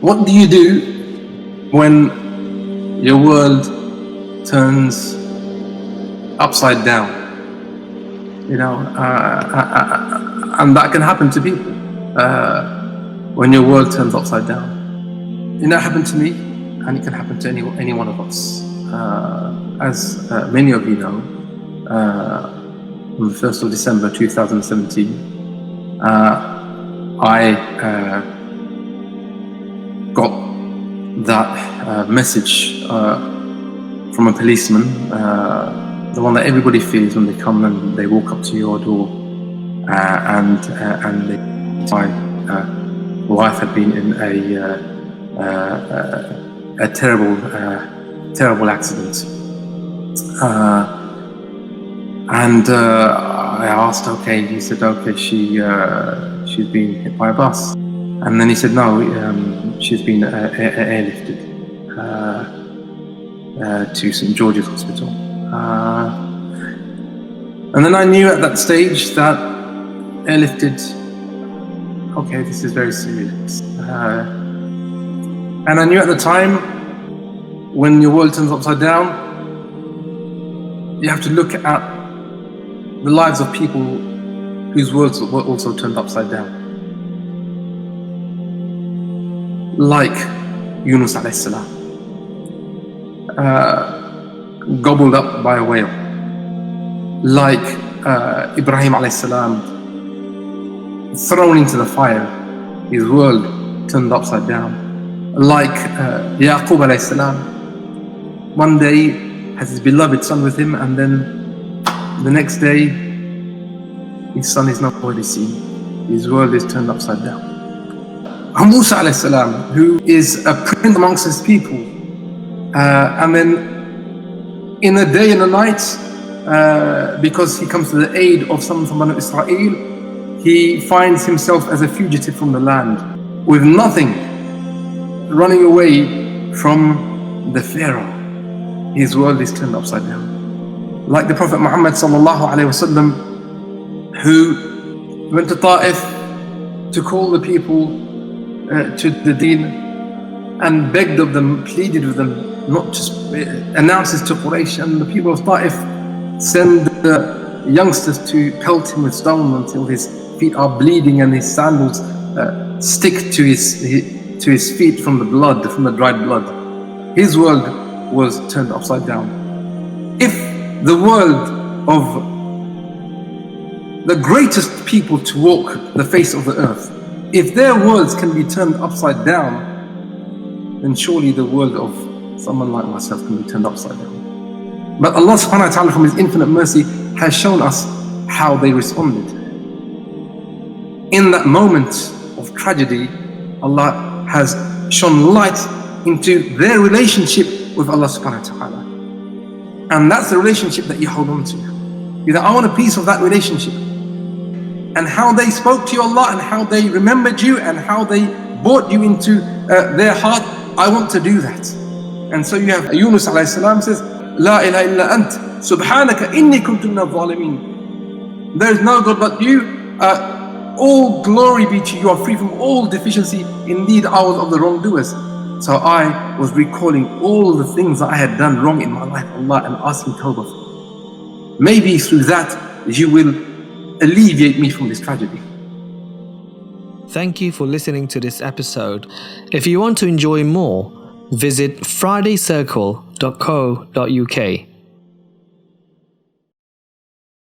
What do you do when your world turns upside down? And that can happen to people when your world turns upside down. It happened to me, and it can happen to any one of us. As many of you know, on the 1st of December 2017, I got that message from a policeman, the one that everybody fears when they come and they walk up to your door, and my wife had been in a terrible accident, and I asked, okay. He said, okay, she's been hit by a bus, and then he said, no, she's been airlifted to St. George's Hospital. And then I knew at that stage that airlifted, okay, this is very serious. And I knew at the time, when your world turns upside down, you have to look at the lives of people whose worlds were also turned upside down. Like Yunus alayhi salam, gobbled up by a whale. Like Ibrahim alayhi salam, thrown into the fire, his world turned upside down. Like Yaqub alayhi salam, one day has his beloved son with him, and then the next day his son is not already seen. His world is turned upside down. Musa alayhi salam, who is a prince amongst his people, and then in a day and a night, because he comes to the aid of some from Banu Israel, he finds himself as a fugitive from the land, with nothing, running away from the Pharaoh. His world is turned upside down. Like the Prophet Muhammad sallallahu alaihi wasallam, who went to Ta'if to call the people to the deen, and begged of them, pleaded with them, not just announces to Quraysh, and the people of Ta'if send the youngsters to pelt him with stones until his feet are bleeding and his sandals stick to his feet from the blood, from the dried blood. His world was turned upside down. If the world of the greatest people to walk the face of the earth, if their worlds can be turned upside down, then surely the world of someone like myself can be turned upside down. But Allah subhanahu wa ta'ala, from His infinite mercy, has shown us how they responded. In that moment of tragedy, Allah has shone light into their relationship with Allah subhanahu wa ta'ala. And that's the relationship that you hold on to. I want a piece of that relationship. And how they spoke to you, Allah, and how they remembered you, and how they brought you into their heart, I want to do that. And so you have Yunus alayhi salam says, La ilaha illa ant, subhanaka inni kuntu min al-zalimin. There is no God but you. All glory be to you. You are free from all deficiency. Indeed, I was of the wrongdoers. So I was recalling all the things that I had done wrong in my life, Allah, and asking tawbah. Maybe through that you will alleviate me from this tragedy. Thank you for listening to this episode. If you want to enjoy more, visit fridaycircle.co.uk.